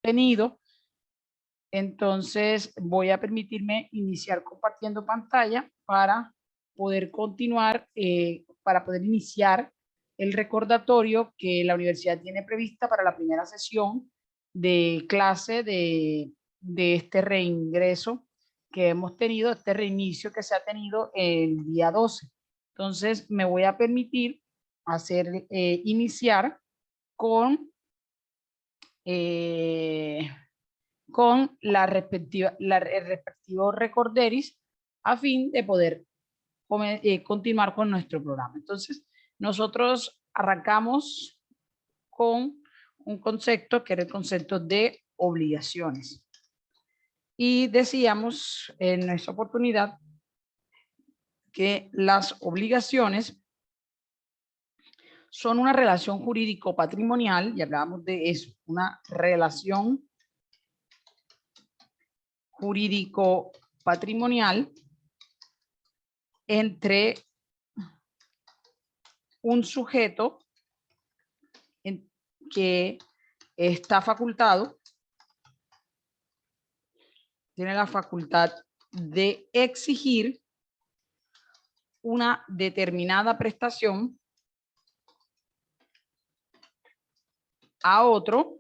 tenido. Entonces voy a permitirme iniciar compartiendo pantalla para poder continuar, para poder iniciar el recordatorio que la universidad tiene prevista para la primera sesión de clase de este reingreso que hemos tenido, este reinicio que se ha tenido el día 12. Entonces me voy a permitir hacer iniciar con el respectivo recorderis a fin de poder continuar con nuestro programa. Entonces, nosotros arrancamos con un concepto que era el concepto de obligaciones. Y decíamos en nuestra oportunidad que las obligaciones son una relación jurídico-patrimonial, y hablábamos de eso, una relación jurídico-patrimonial entre un sujeto que está facultado, tiene la facultad de exigir una determinada prestación a otro,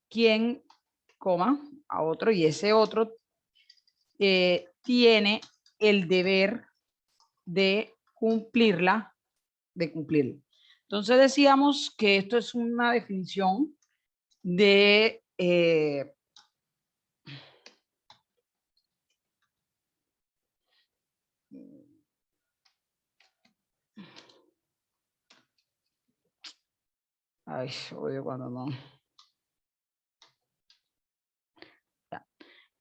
quien, a otro, y ese otro tiene el deber de cumplirla, Entonces decíamos que esto es una definición de ay, odio cuando no.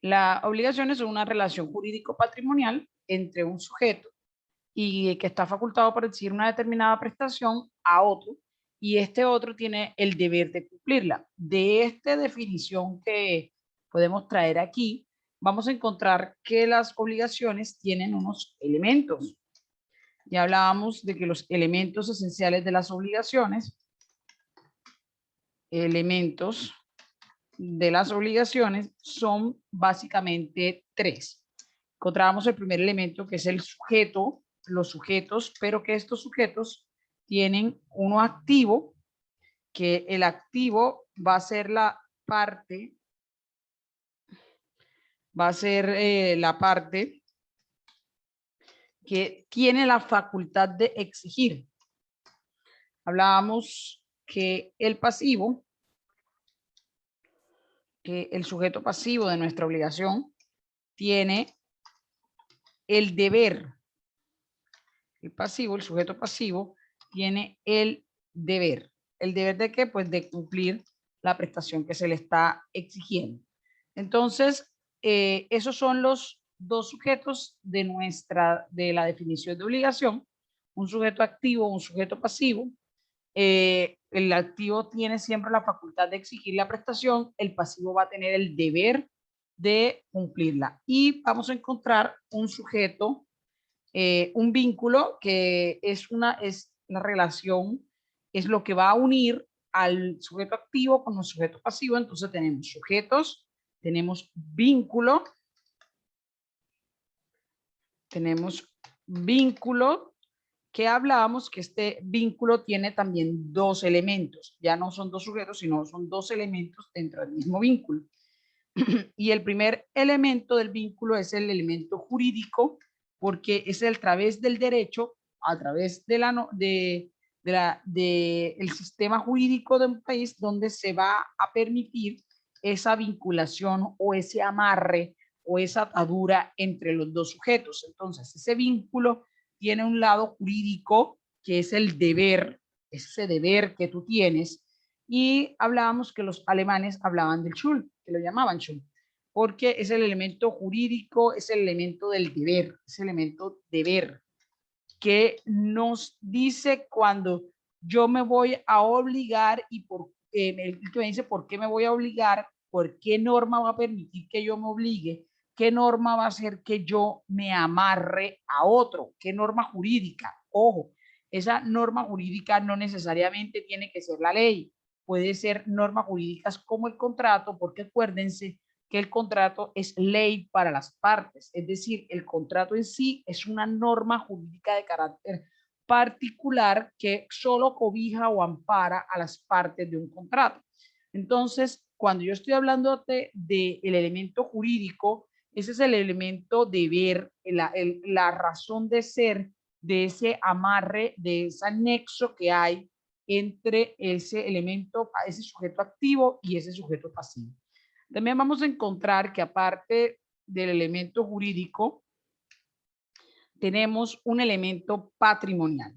La obligación es una relación jurídico-patrimonial entre un sujeto y que está facultado por exigir una determinada prestación a otro, y este otro tiene el deber de cumplirla. De esta definición que podemos traer aquí, vamos a encontrar que las obligaciones tienen unos elementos. Ya hablábamos de que los elementos esenciales de las obligaciones, son básicamente tres. Encontramos el primer elemento, que es el sujeto, los sujetos, pero que estos sujetos tienen uno activo, que el activo va a ser la parte, que tiene la facultad de exigir. Hablábamos que el pasivo, que el sujeto pasivo de nuestra obligación tiene el deber. El pasivo, el sujeto pasivo, tiene el deber. ¿El deber de qué? Pues de cumplir la prestación que se le está exigiendo. Entonces, esos son los dos sujetos de la definición de obligación: un sujeto activo, un sujeto pasivo. El activo tiene siempre la facultad de exigir la prestación, el pasivo va a tener el deber de cumplirla. Y vamos a encontrar un sujeto, un vínculo, que es la relación, es lo que va a unir al sujeto activo con el sujeto pasivo. Entonces tenemos sujetos, tenemos vínculo, que hablábamos que este vínculo tiene también dos elementos, ya no son dos sujetos, sino son dos elementos dentro del mismo vínculo. Y el primer elemento del vínculo es el elemento jurídico, porque es a través del derecho, a través de el sistema jurídico de un país, donde se va a permitir esa vinculación o ese amarre o esa atadura entre los dos sujetos. Entonces, ese vínculo tiene un lado jurídico, que es el deber, ese deber que tú tienes. Y hablábamos que los alemanes hablaban del Schuld, que lo llamaban Schuld, porque es el elemento jurídico, es el elemento del deber, es el elemento deber, que nos dice cuando yo me voy a obligar, y el que me dice por qué me voy a obligar, por qué norma va a permitir que yo me obligue, qué norma va a hacer que yo me amarre a otro, qué norma jurídica. Ojo, esa norma jurídica no necesariamente tiene que ser la ley, puede ser normas jurídicas como el contrato, porque acuérdense que el contrato es ley para las partes, es decir, el contrato en sí es una norma jurídica de carácter particular que solo cobija o ampara a las partes de un contrato. Entonces, cuando yo estoy hablando de el elemento jurídico, ese es el elemento de ver la razón de ser de ese amarre, de ese nexo que hay entre ese elemento, ese sujeto activo y ese sujeto pasivo. También vamos a encontrar que aparte del elemento jurídico, tenemos un elemento patrimonial.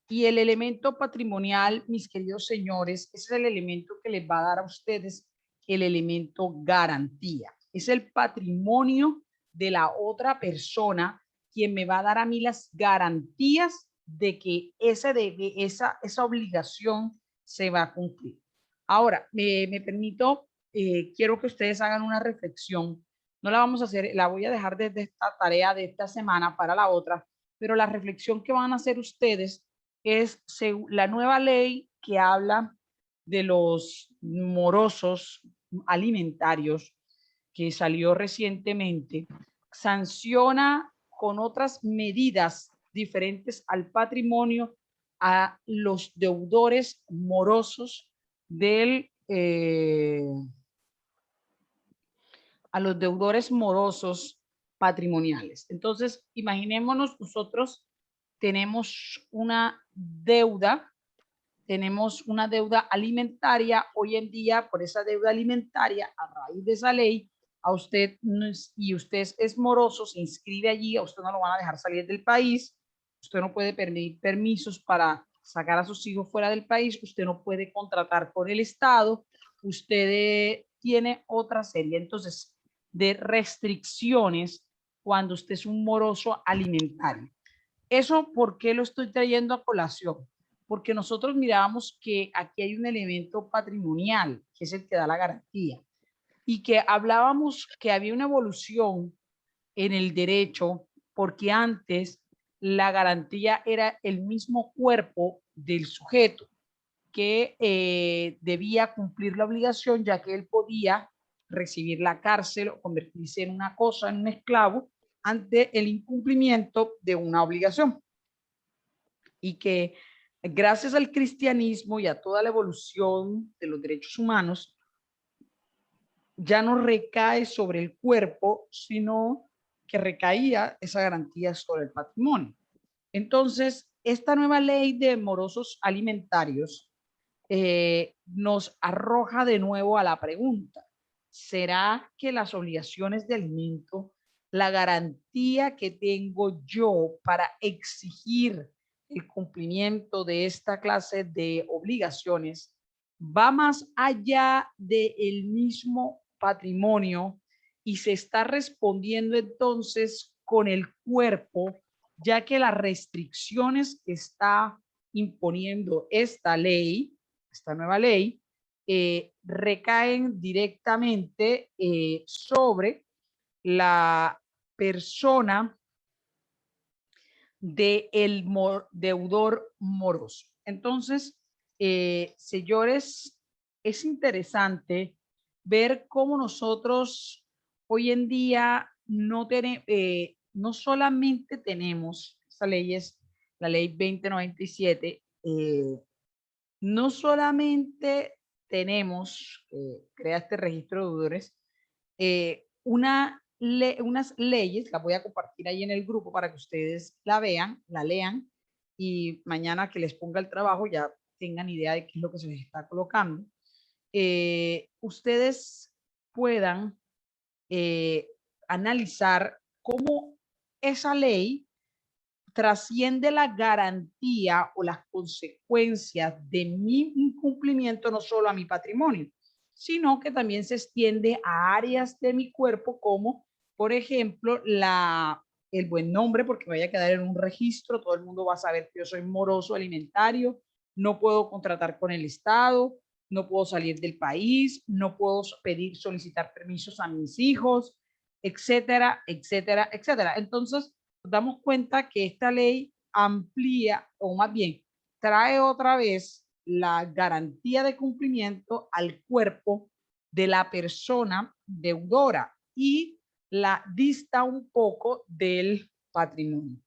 Y el elemento patrimonial, mis queridos señores, es el elemento que les va a dar a ustedes el elemento garantía. Es el patrimonio de la otra persona quien me va a dar a mí las garantías de que esa obligación se va a cumplir. Ahora, me permito, quiero que ustedes hagan una reflexión. No la vamos a hacer, la voy a dejar desde esta tarea de esta semana para la otra, pero la reflexión que van a hacer ustedes es la nueva ley que habla de los morosos alimentarios que salió recientemente, sanciona con otras medidas diferentes al patrimonio a los deudores morosos a los deudores morosos patrimoniales. Entonces, imaginémonos nosotros tenemos una deuda alimentaria hoy en día. Por esa deuda alimentaria, a raíz de esa ley, a usted, y usted es moroso, se inscribe allí, a usted no lo van a dejar salir del país, usted no puede pedir permisos para sacar a sus hijos fuera del país, usted no puede contratar con el Estado, usted tiene otra serie entonces de restricciones cuando usted es un moroso alimentario. ¿Eso por qué lo estoy trayendo a colación? Porque nosotros mirábamos que aquí hay un elemento patrimonial, que es el que da la garantía, y que hablábamos que había una evolución en el derecho, porque antes la garantía era el mismo cuerpo del sujeto que debía cumplir la obligación, ya que él podía recibir la cárcel o convertirse en una cosa, en un esclavo, ante el incumplimiento de una obligación. Y que gracias al cristianismo y a toda la evolución de los derechos humanos, ya no recae sobre el cuerpo, sino que recaía esa garantía sobre el patrimonio. Entonces, esta nueva ley de morosos alimentarios nos arroja de nuevo a la pregunta: ¿será que las obligaciones de alimento, la garantía que tengo yo para exigir el cumplimiento de esta clase de obligaciones, va más allá del mismo patrimonio y se está respondiendo entonces con el cuerpo, ya que las restricciones que está imponiendo esta ley, esta nueva ley, recaen directamente sobre la persona del deudor moroso? Entonces, señores, es interesante ver cómo nosotros hoy en día no solamente tenemos, esta ley es la ley 2097, no solamente tenemos, crea este registro de deudores, unas leyes, las voy a compartir ahí en el grupo para que ustedes la vean, la lean, y mañana que les ponga el trabajo ya tengan idea de qué es lo que se les está colocando. Ustedes puedan analizar cómo esa ley trasciende la garantía o las consecuencias de mi incumplimiento no solo a mi patrimonio, sino que también se extiende a áreas de mi cuerpo como, por ejemplo, el buen nombre, porque vaya a quedar en un registro, todo el mundo va a saber que yo soy moroso alimentario, no puedo contratar con el Estado, no puedo salir del país, no puedo solicitar permisos a mis hijos, etcétera, etcétera, etcétera. Entonces, nos damos cuenta que esta ley amplía, o más bien, trae otra vez la garantía de cumplimiento al cuerpo de la persona deudora y la dista un poco del patrimonio.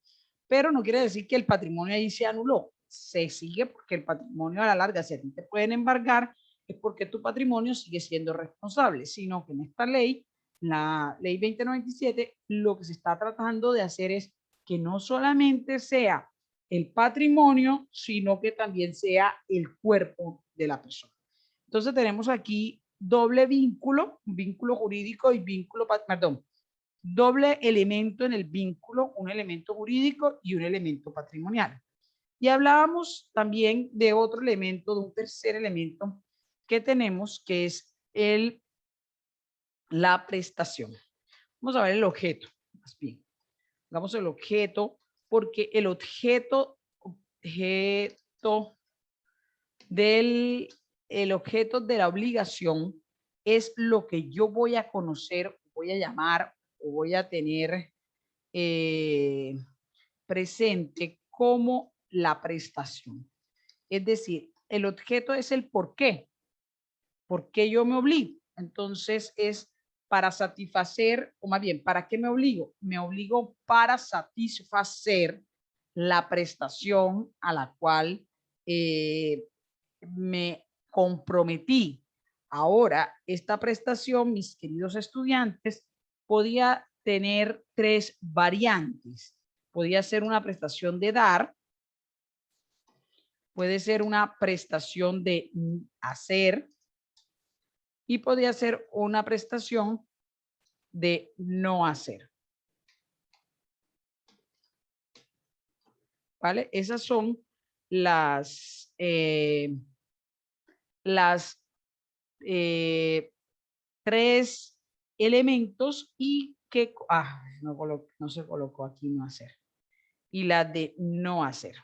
Pero no quiere decir que el patrimonio ahí se anuló. Se sigue porque el patrimonio a la larga, si a ti te pueden embargar, es porque tu patrimonio sigue siendo responsable, sino que en esta ley, la ley 2097, lo que se está tratando de hacer es que no solamente sea el patrimonio, sino que también sea el cuerpo de la persona. Entonces tenemos aquí doble vínculo, vínculo jurídico y vínculo, perdón, doble elemento en el vínculo, un elemento jurídico y un elemento patrimonial. Y hablábamos también de otro elemento, de un tercer elemento que tenemos, que es la prestación. Vamos a ver el objeto, más bien. Hagamos el objeto, porque el objeto de la obligación es lo que yo voy a conocer, voy a llamar o voy a tener presente como la prestación. Es decir, el objeto es el por qué. ¿Por qué yo me obligo? Entonces es para satisfacer, o más bien, ¿para qué me obligo? Me obligo para satisfacer la prestación a la cual me comprometí. Ahora, esta prestación, mis queridos estudiantes, podía tener tres variantes. Podía ser una prestación de dar, puede ser una prestación de hacer y podía ser una prestación de no hacer. ¿Vale? Esas son las tres elementos y que no se colocó aquí no hacer y la de no hacer.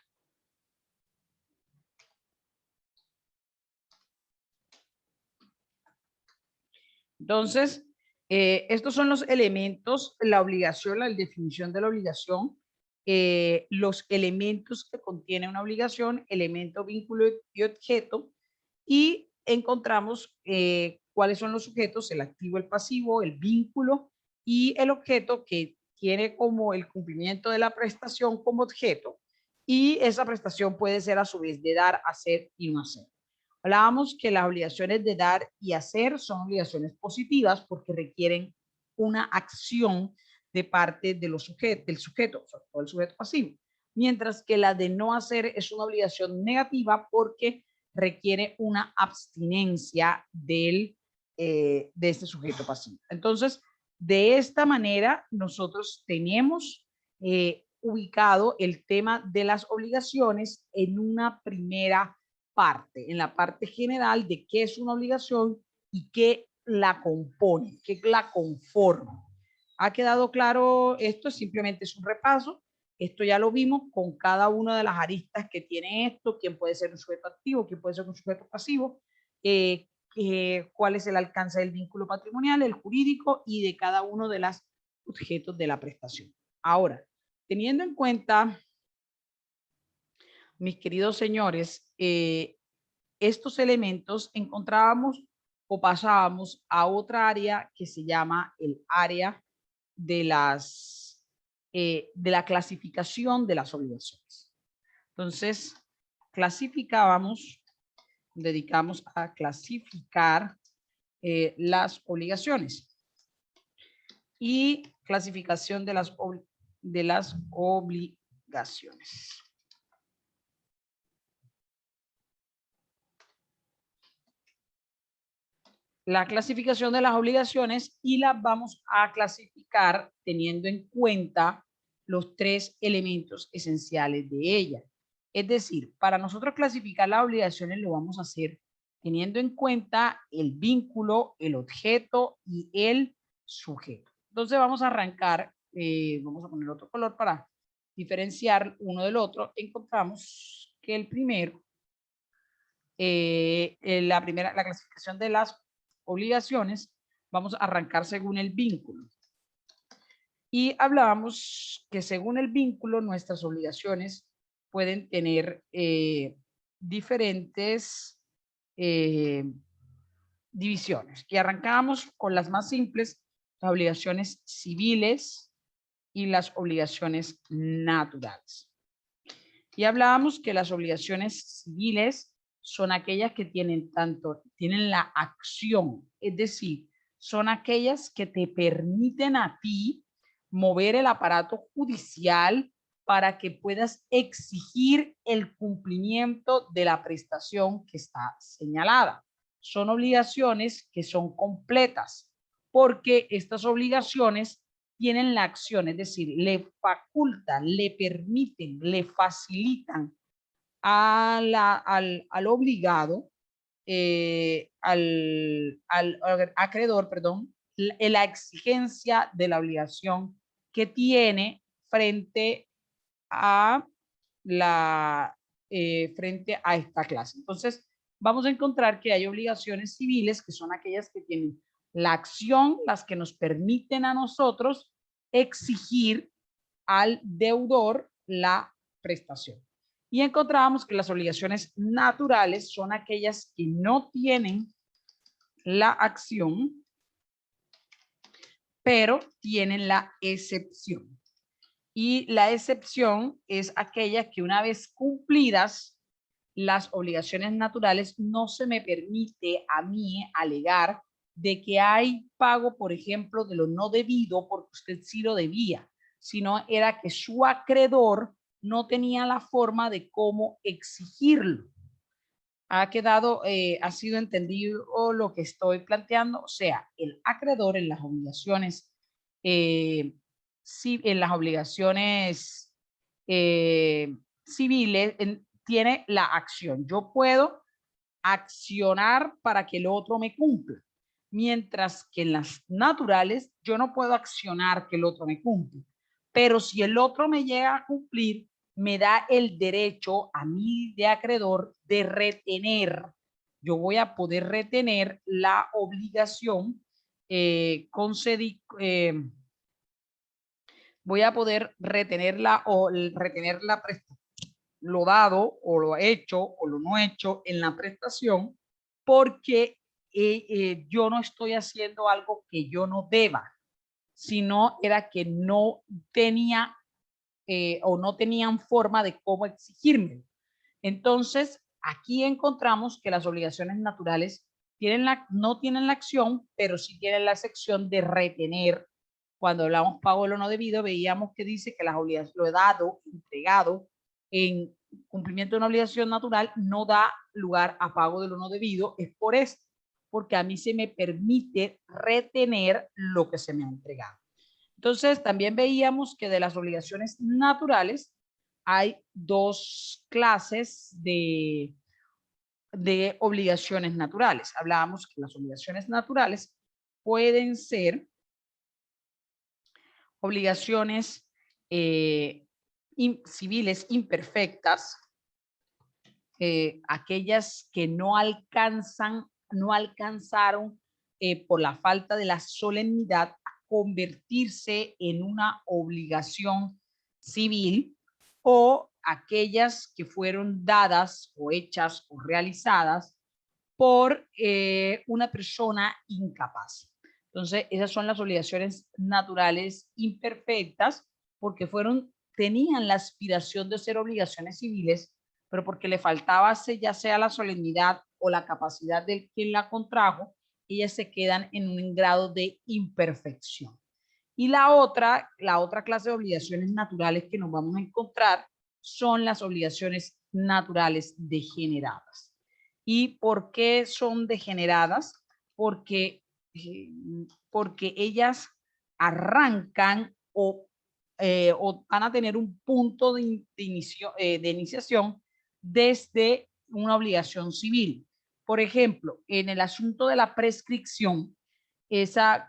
Entonces, estos son los elementos, la obligación, la definición de la obligación, los elementos que contiene una obligación, elemento, vínculo y objeto, y encontramos cuáles son los sujetos, el activo, el pasivo, el vínculo y el objeto que tiene como el cumplimiento de la prestación como objeto, y esa prestación puede ser a su vez de dar, hacer y no hacer. Hablábamos que las obligaciones de dar y hacer son obligaciones positivas porque requieren una acción de parte de los del sujeto, sobre todo el sujeto pasivo, mientras que la de no hacer es una obligación negativa porque requiere una abstinencia de este sujeto pasivo. Entonces, de esta manera, nosotros tenemos ubicado el tema de las obligaciones en una primera parte, en la parte general de qué es una obligación y qué la compone, qué la conforma. ¿Ha quedado claro esto? Simplemente es un repaso. Esto ya lo vimos con cada una de las aristas que tiene esto, quién puede ser un sujeto activo, quién puede ser un sujeto pasivo, cuál es el alcance del vínculo patrimonial, el jurídico y de cada uno de los objetos de la prestación. Ahora, teniendo en cuenta, mis queridos señores, estos elementos encontrábamos o pasábamos a otra área que se llama el área de la clasificación de las obligaciones. Entonces, dedicamos a clasificar las obligaciones y clasificación de las obligaciones. La clasificación de las obligaciones y las vamos a clasificar teniendo en cuenta los tres elementos esenciales de ella. Es decir, para nosotros clasificar las obligaciones lo vamos a hacer teniendo en cuenta el vínculo, el objeto y el sujeto. Entonces vamos a arrancar, vamos a poner otro color para diferenciar uno del otro. Encontramos que el primero, la clasificación de las obligaciones, vamos a arrancar según el vínculo. Y hablábamos que según el vínculo, nuestras obligaciones pueden tener diferentes divisiones. Y arrancamos con las más simples, las obligaciones civiles y las obligaciones naturales. Y hablábamos que las obligaciones civiles son aquellas que tienen la acción, es decir, son aquellas que te permiten a ti mover el aparato judicial para que puedas exigir el cumplimiento de la prestación que está señalada. Son obligaciones que son completas, porque estas obligaciones tienen la acción, es decir, le facultan, le permiten, le facilitan al obligado, al acreedor, perdón, la exigencia de la obligación que tiene frente a frente a esta clase. Entonces, vamos a encontrar que hay obligaciones civiles que son aquellas que tienen la acción, las que nos permiten a nosotros exigir al deudor la prestación. Y encontramos que las obligaciones naturales son aquellas que no tienen la acción, pero tienen la excepción. Y la excepción es aquella que una vez cumplidas las obligaciones naturales, no se me permite a mí alegar de que hay pago, por ejemplo, de lo no debido porque usted sí lo debía, sino era que su acreedor no tenía la forma de cómo exigirlo. Ha quedado, ha sido entendido lo que estoy planteando, o sea, el acreedor en las obligaciones, en las obligaciones civiles, tiene la acción. Yo puedo accionar para que el otro me cumpla, mientras que en las naturales yo no puedo accionar que el otro me cumpla, pero si el otro me llega a cumplir, me da el derecho a mí de acreedor de retener. Yo voy a poder retener la obligación voy a poder retenerla o retener la prestación, lo dado o lo hecho o lo no hecho en la prestación, porque yo no estoy haciendo algo que yo no deba, sino era que no tenía o no tenían forma de cómo exigirme. Entonces, aquí encontramos que las obligaciones naturales no tienen la acción, pero sí tienen la sección de retener. Cuando hablamos pago de lo no debido, veíamos que dice que las obligaciones, lo dado, entregado en cumplimiento de una obligación natural, no da lugar a pago de lo no debido. Es por esto, porque a mí se me permite retener lo que se me ha entregado. Entonces, también veíamos que de las obligaciones naturales hay dos clases de obligaciones naturales. Hablábamos que las obligaciones naturales pueden ser obligaciones civiles imperfectas, aquellas que no alcanzaron por la falta de la solemnidad a convertirse en una obligación civil, o aquellas que fueron dadas o hechas o realizadas por una persona incapaz. Entonces, esas son las obligaciones naturales imperfectas, porque tenían la aspiración de ser obligaciones civiles, pero porque le faltaba ya sea la solemnidad o la capacidad de quien la contrajo, ellas se quedan en un grado de imperfección. Y la otra clase de obligaciones naturales que nos vamos a encontrar son las obligaciones naturales degeneradas. ¿Y por qué son degeneradas? Porque ellas arrancan o van a tener un punto de iniciación desde una obligación civil. Por ejemplo, en el asunto de la prescripción,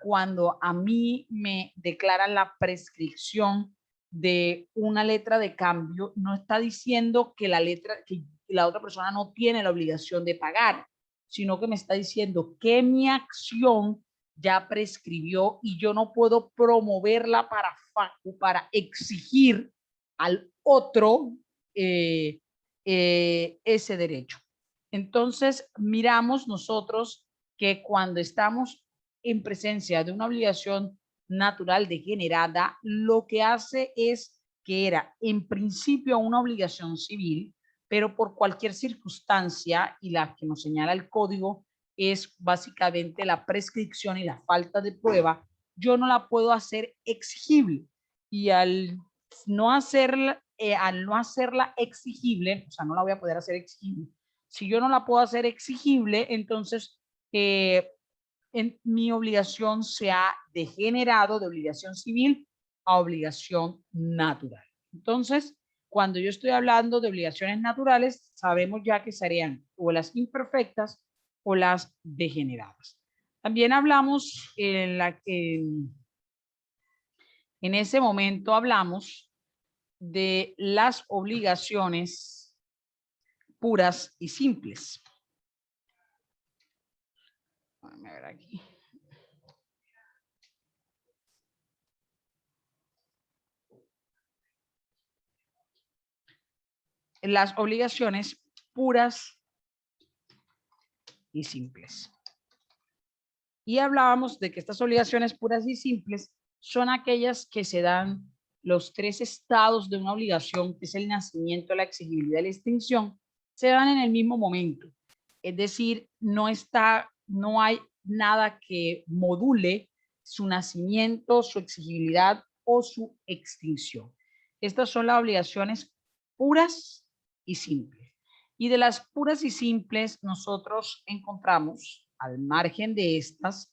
cuando a mí me declaran la prescripción de una letra de cambio, no está diciendo que la otra persona no tiene la obligación de pagar, sino que me está diciendo que mi acción ya prescribió y yo no puedo promoverla para exigir al otro ese derecho. Entonces, miramos nosotros que cuando estamos en presencia de una obligación natural degenerada, lo que hace es que era en principio una obligación civil, pero por cualquier circunstancia, y la que nos señala el código es básicamente la prescripción y la falta de prueba, yo no la puedo hacer exigible. Y al no hacerla exigible, o sea, no la voy a poder hacer exigible. Si yo no la puedo hacer exigible, entonces mi obligación se ha degenerado de obligación civil a obligación natural. Entonces, cuando yo estoy hablando de obligaciones naturales, sabemos ya que serían o las imperfectas o las degeneradas. También hablamos en ese momento hablamos de las obligaciones puras y simples. Déjame ver aquí. Las obligaciones puras y simples. Y hablábamos de que estas obligaciones puras y simples son aquellas que se dan los tres estados de una obligación, que es el nacimiento, la exigibilidad y la extinción, se dan en el mismo momento. Es decir, no hay nada que module su nacimiento, su exigibilidad o su extinción. Estas son las obligaciones puras y simples. Y de las puras y simples nosotros encontramos, al margen de estas,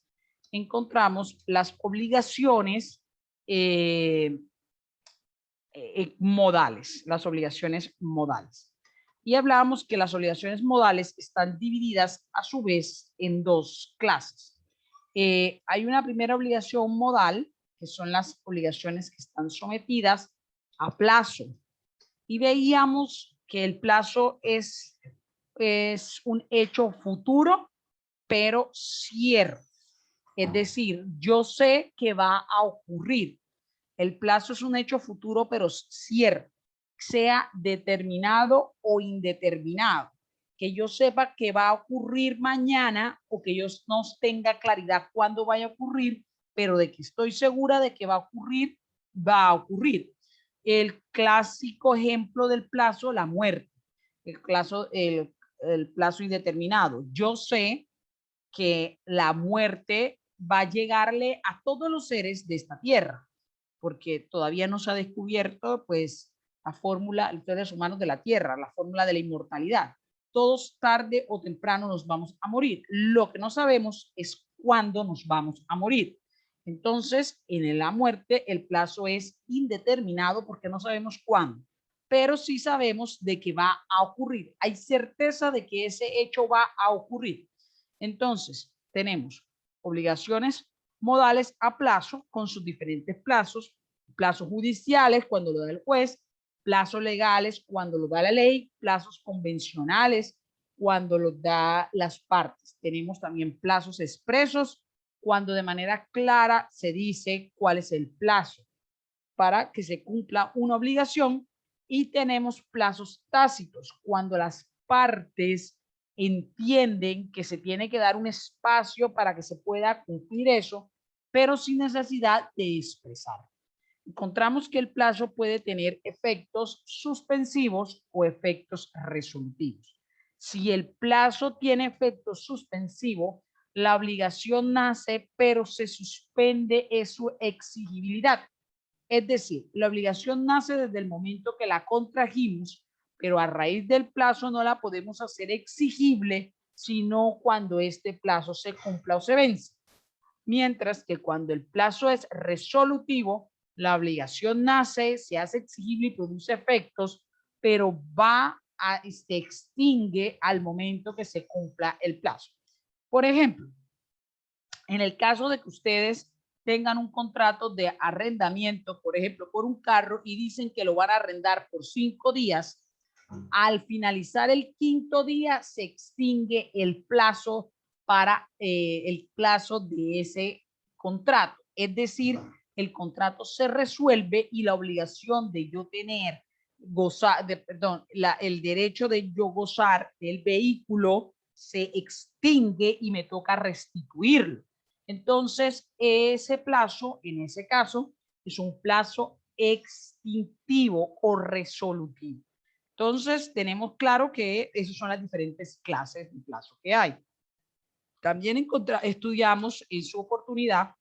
encontramos las obligaciones modales, las obligaciones modales. Y hablábamos que las obligaciones modales están divididas a su vez en dos clases. Hay una primera obligación modal, que son las obligaciones que están sometidas a plazo. Y veíamos que el plazo es un hecho futuro, pero cierto. Es decir, yo sé que va a ocurrir. El plazo es un hecho futuro, pero cierto, sea determinado o indeterminado. Que yo sepa que va a ocurrir mañana o que yo no tenga claridad cuándo vaya a ocurrir, pero de que estoy segura de que va a ocurrir, va a ocurrir. El clásico ejemplo del plazo, la muerte. El plazo indeterminado. Yo sé que la muerte va a llegarle a todos los seres de esta tierra, porque todavía no se ha descubierto, pues, la fórmula, los seres humanos de la tierra, la fórmula de la inmortalidad. Todos tarde o temprano nos vamos a morir. Lo que no sabemos es cuándo nos vamos a morir. Entonces, en la muerte, el plazo es indeterminado porque no sabemos cuándo, pero sí sabemos de que va a ocurrir. Hay certeza de que ese hecho va a ocurrir. Entonces, tenemos obligaciones modales a plazo con sus diferentes plazos, plazos judiciales cuando lo da el juez, plazos legales cuando lo da la ley, plazos convencionales cuando lo da las partes. Tenemos también plazos expresos cuando de manera clara se dice cuál es el plazo para que se cumpla una obligación, y tenemos plazos tácitos cuando las partes entienden que se tiene que dar un espacio para que se pueda cumplir eso, pero sin necesidad de expresar. Encontramos que el plazo puede tener efectos suspensivos o efectos resolutivos. Si el plazo tiene efecto suspensivo, la obligación nace, pero se suspende su exigibilidad. Es decir, la obligación nace desde el momento que la contrajimos, pero a raíz del plazo no la podemos hacer exigible, sino cuando este plazo se cumpla o se vence. Mientras que cuando el plazo es resolutivo, la obligación nace, se hace exigible y produce efectos, pero se extingue al momento que se cumpla el plazo. Por ejemplo, en el caso de que ustedes tengan un contrato de arrendamiento, por ejemplo, por un carro, y dicen que lo van a arrendar por 5 días, al finalizar el 5.º día se extingue el plazo para el plazo de ese contrato. Es decir, el contrato se resuelve y la obligación de yo tener gozar, perdón, el derecho de yo gozar del vehículo se extingue y me toca restituirlo. Entonces, ese plazo, en ese caso, es un plazo extintivo o resolutivo. Entonces, tenemos claro que esas son las diferentes clases de plazo que hay. También estudiamos en su oportunidad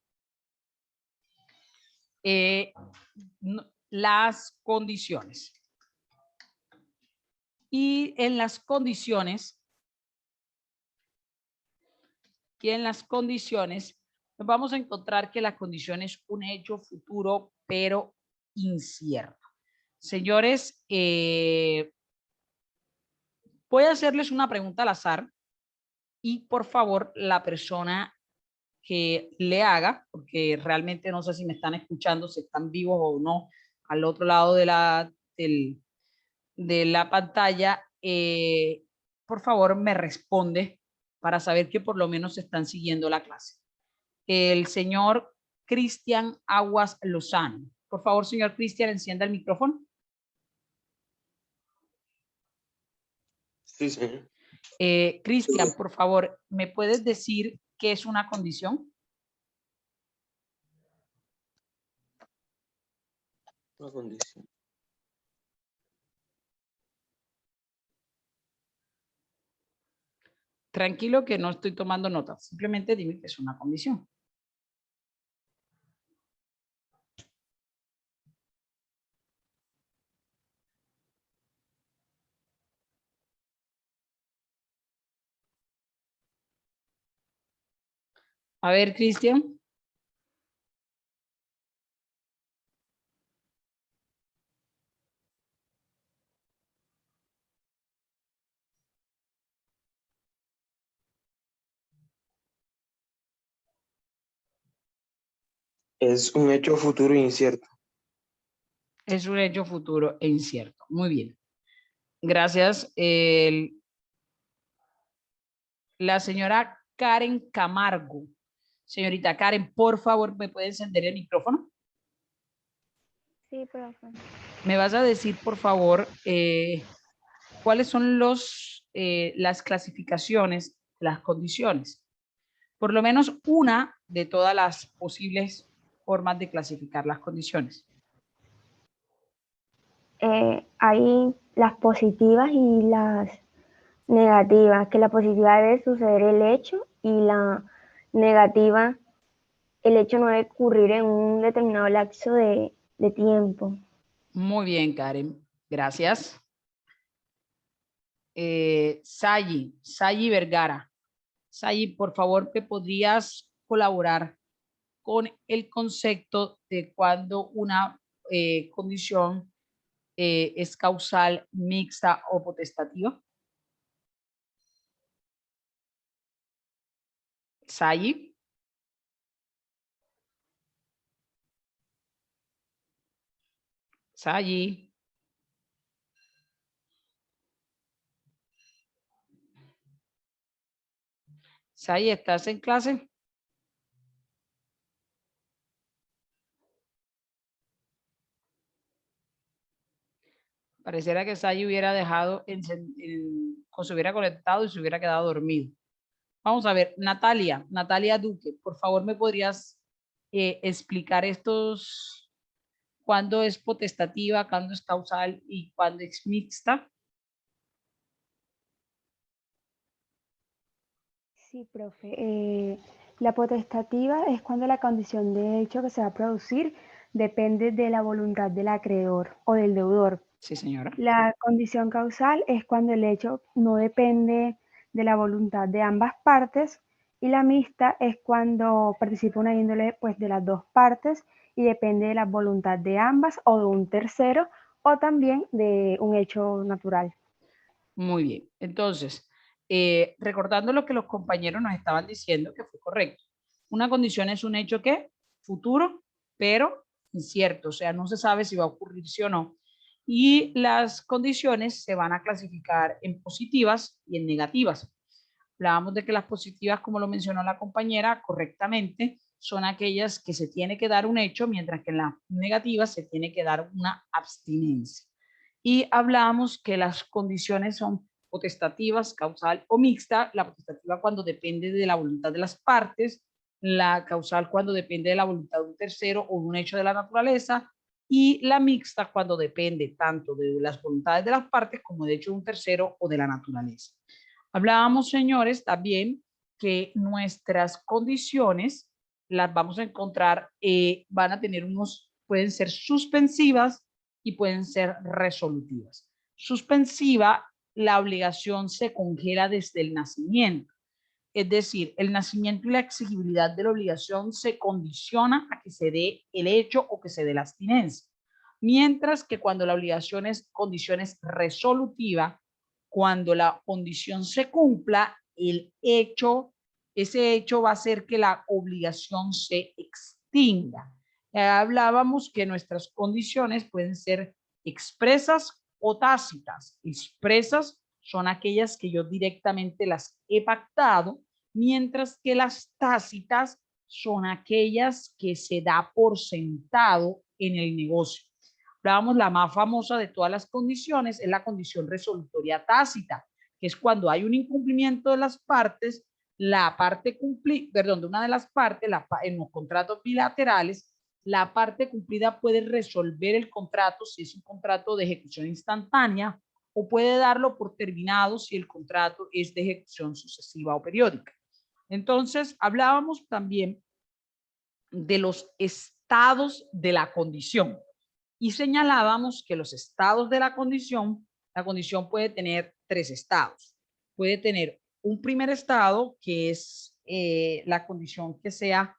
las condiciones. Y en las condiciones, nos vamos a encontrar que la condición es un hecho futuro, pero incierto. Señores, voy a hacerles una pregunta al azar y por favor la persona que le haga, porque realmente no sé si me están escuchando, si están vivos o no, al otro lado de la pantalla, por favor me responde para saber que por lo menos están siguiendo la clase. El señor Cristian Aguas Lozano. Por favor, señor Cristian, encienda el micrófono. Sí, señor. Cristian, por favor, ¿me puedes decir qué es una condición? Una condición. Tranquilo que no estoy tomando nota, simplemente dime que es una condición. A ver, Cristian. Es un hecho futuro incierto. Es un hecho futuro e incierto. Muy bien. Gracias. La señora Karen Camargo. Señorita Karen, por favor, ¿me puede encender el micrófono? Sí, profe. Me vas a decir, por favor, cuáles son las clasificaciones, las condiciones. Por lo menos una de todas las posibles formas de clasificar las condiciones. Hay las positivas y las negativas, que la positiva debe suceder el hecho y la negativa, el hecho no debe ocurrir en un determinado lapso de tiempo. Muy bien, Karen. Gracias. Sayi Vergara. Sayi, por favor, ¿me podrías colaborar con el concepto de cuando una condición es causal, mixta o potestativa? Sayi. Sayi. Sayi, ¿estás en clase? Pareciera que Sayi hubiera dejado, o se hubiera conectado y se hubiera quedado dormido. Vamos a ver, Natalia Duque, por favor, ¿me podrías explicar cuándo es potestativa, cuándo es causal y cuándo es mixta? Sí, profe. La potestativa es cuando la condición de hecho que se va a producir depende de la voluntad del acreedor o del deudor. Sí, señora. La condición causal es cuando el hecho no depende de la voluntad de ambas partes, y la mixta es cuando participa una índole pues, de las dos partes y depende de la voluntad de ambas o de un tercero o también de un hecho natural. Muy bien. Entonces, recordando lo que los compañeros nos estaban diciendo, que fue correcto. Una condición es un hecho que futuro, pero incierto, o sea, no se sabe si va a ocurrir sí o no. Y las condiciones se van a clasificar en positivas y en negativas. Hablábamos de que las positivas, como lo mencionó la compañera correctamente, son aquellas que se tiene que dar un hecho, mientras que en las negativas se tiene que dar una abstinencia. Y hablábamos que las condiciones son potestativas, causal o mixta. La potestativa cuando depende de la voluntad de las partes, la causal cuando depende de la voluntad de un tercero o de un hecho de la naturaleza, y la mixta cuando depende tanto de las voluntades de las partes como de hecho de un tercero o de la naturaleza. Hablábamos, señores, también que nuestras condiciones las vamos a encontrar, van a tener pueden ser suspensivas y pueden ser resolutivas. Suspensiva, la obligación se congela desde el nacimiento. Es decir, el nacimiento y la exigibilidad de la obligación se condiciona a que se dé el hecho o que se dé la abstinencia. Mientras que cuando la obligación es condiciones resolutiva, cuando la condición se cumpla, ese hecho va a hacer que la obligación se extinga. Hablábamos que nuestras condiciones pueden ser expresas o tácitas. Expresas son aquellas que yo directamente las he pactado, mientras que las tácitas son aquellas que se da por sentado en el negocio. Hablábamos, la más famosa de todas las condiciones es la condición resolutoria tácita, que es cuando hay un incumplimiento de las partes, la parte de una de las partes, en los contratos bilaterales, la parte cumplida puede resolver el contrato si es un contrato de ejecución instantánea, o puede darlo por terminado si el contrato es de ejecución sucesiva o periódica. Entonces, hablábamos también de los estados de la condición y señalábamos que los estados de la condición puede tener 3 estados. Puede tener un primer estado, que es la condición que sea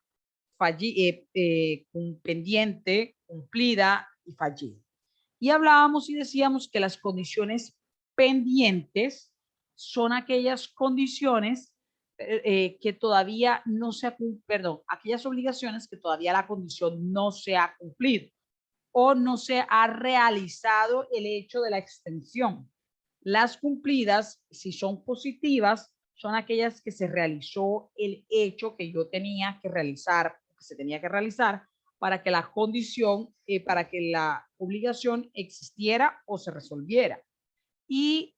pendiente, cumplida y fallida. Y hablábamos y decíamos que las condiciones pendientes son aquellas condiciones que todavía no se ha cumplido, perdón, aquellas obligaciones que todavía la condición no se ha cumplido o no se ha realizado el hecho de la extensión. Las cumplidas, si son positivas, son aquellas que se realizó el hecho que yo tenía que realizar, que se tenía que realizar para que la condición, para que la obligación existiera o se resolviera. Y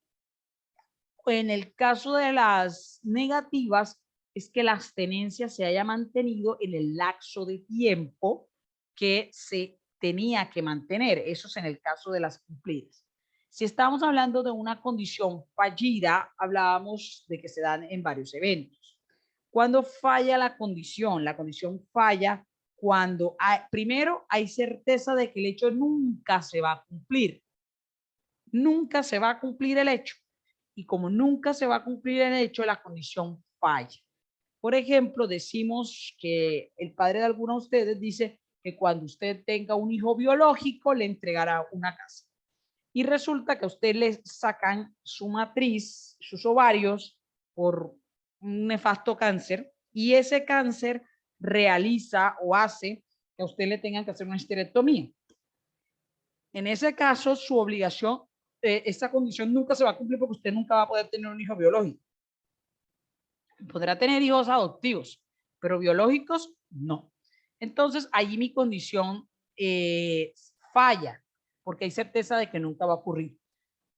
en el caso de las negativas, es que la abstenencia se haya mantenido en el lapso de tiempo que se tenía que mantener. Eso es en el caso de las cumplidas. Si estamos hablando de una condición fallida, hablábamos de que se dan en varios eventos. Cuando falla la condición falla cuando primero hay certeza de que el hecho nunca se va a cumplir. Nunca se va a cumplir el hecho. Y como nunca se va a cumplir el hecho, la condición falla. Por ejemplo, decimos que el padre de alguno de ustedes dice que cuando usted tenga un hijo biológico le entregará una casa. Y resulta que a usted le sacan su matriz, sus ovarios, por un nefasto cáncer, y ese cáncer realiza o hace que a usted le tengan que hacer una histerectomía. En ese caso, su obligación, esa condición nunca se va a cumplir porque usted nunca va a poder tener un hijo biológico. Podrá tener hijos adoptivos, pero biológicos no. Entonces, allí mi condición falla, porque hay certeza de que nunca va a ocurrir.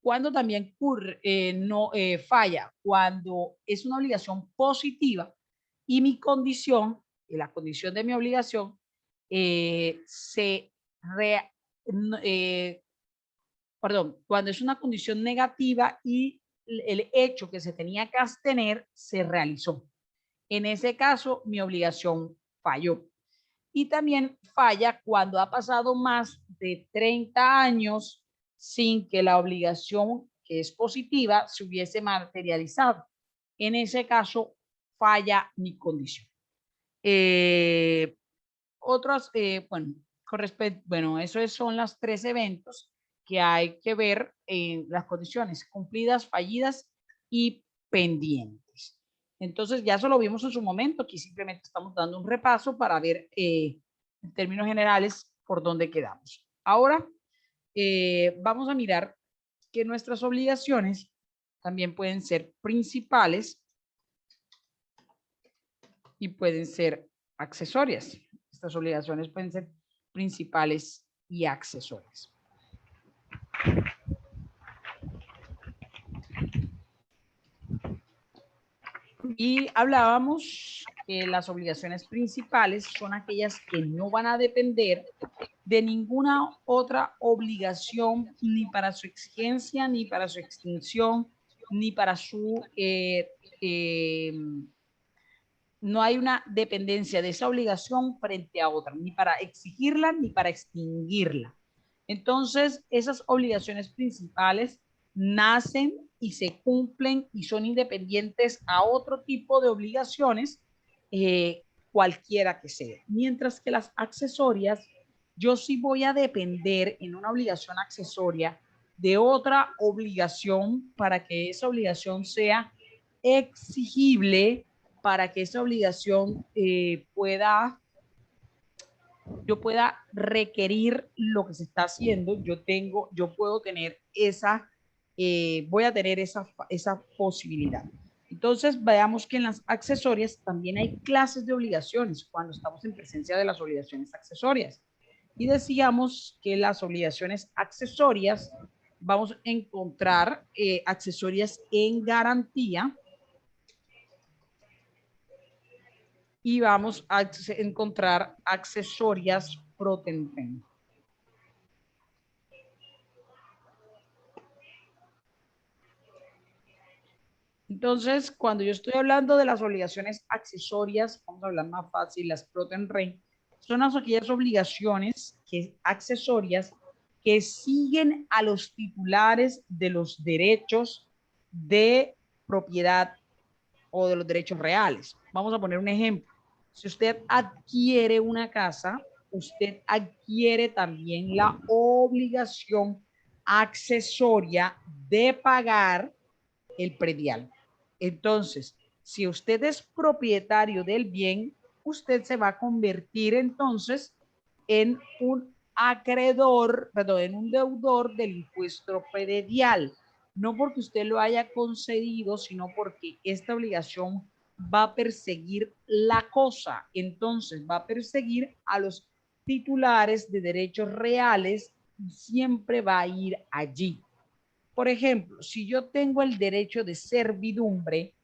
Cuando también falla, cuando es una obligación positiva y mi condición, la condición de mi obligación, cuando es una condición negativa y el hecho que se tenía que abstener se realizó. En ese caso, mi obligación falló. Y también falla cuando ha pasado más de 30 años sin que la obligación, que es positiva, se hubiese materializado. En ese caso, falla mi condición. Esos son los 3 eventos que hay que ver en las condiciones cumplidas, fallidas y pendientes. Entonces, ya eso lo vimos en su momento, aquí simplemente estamos dando un repaso para ver en términos generales por dónde quedamos. Ahora, vamos a mirar que nuestras obligaciones también pueden ser principales y pueden ser accesorias. Estas obligaciones pueden ser principales y accesorias. Y hablábamos que las obligaciones principales son aquellas que no van a depender de ninguna otra obligación, ni para su exigencia, ni para su extinción, ni para su... no hay una dependencia de esa obligación frente a otra, ni para exigirla, ni para extinguirla. Entonces, esas obligaciones principales nacen y se cumplen y son independientes a otro tipo de obligaciones, cualquiera que sea. Mientras que las accesorias, yo sí voy a depender en una obligación accesoria de otra obligación para que esa obligación sea exigible, para que esa obligación yo pueda requerir lo que se está haciendo. Yo puedo tener voy a tener esa posibilidad. Entonces, veamos que en las accesorias también hay clases de obligaciones cuando estamos en presencia de las obligaciones accesorias. Y decíamos que las obligaciones accesorias, vamos a encontrar accesorias en garantía, y vamos a encontrar accesorias pro tempore. Entonces, cuando yo estoy hablando de las obligaciones accesorias, vamos a hablar más fácil, las pro tempore, son aquellas obligaciones accesorias que siguen a los titulares de los derechos de propiedad o de los derechos reales. Vamos a poner un ejemplo. Si usted adquiere una casa, usted adquiere también la obligación accesoria de pagar el predial. Entonces, si usted es propietario del bien, usted se va a convertir entonces en un acreedor, perdón, en un deudor del impuesto predial. No porque usted lo haya concedido, sino porque esta obligación va a perseguir la cosa. Entonces va a perseguir a los titulares de derechos reales y siempre va a ir allí. Por ejemplo, si yo tengo el derecho de servidumbre,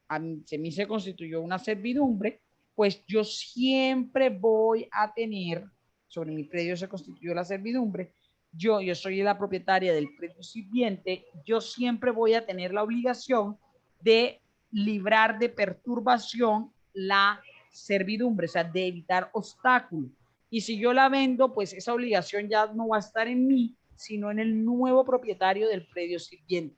a mí se constituyó una servidumbre, pues yo siempre voy a tener, sobre mi predio se constituyó la servidumbre, yo soy la propietaria del predio sirviente, yo siempre voy a tener la obligación de librar de perturbación la servidumbre, o sea, de evitar obstáculos. Y si yo la vendo, pues esa obligación ya no va a estar en mí, sino en el nuevo propietario del predio sirviente.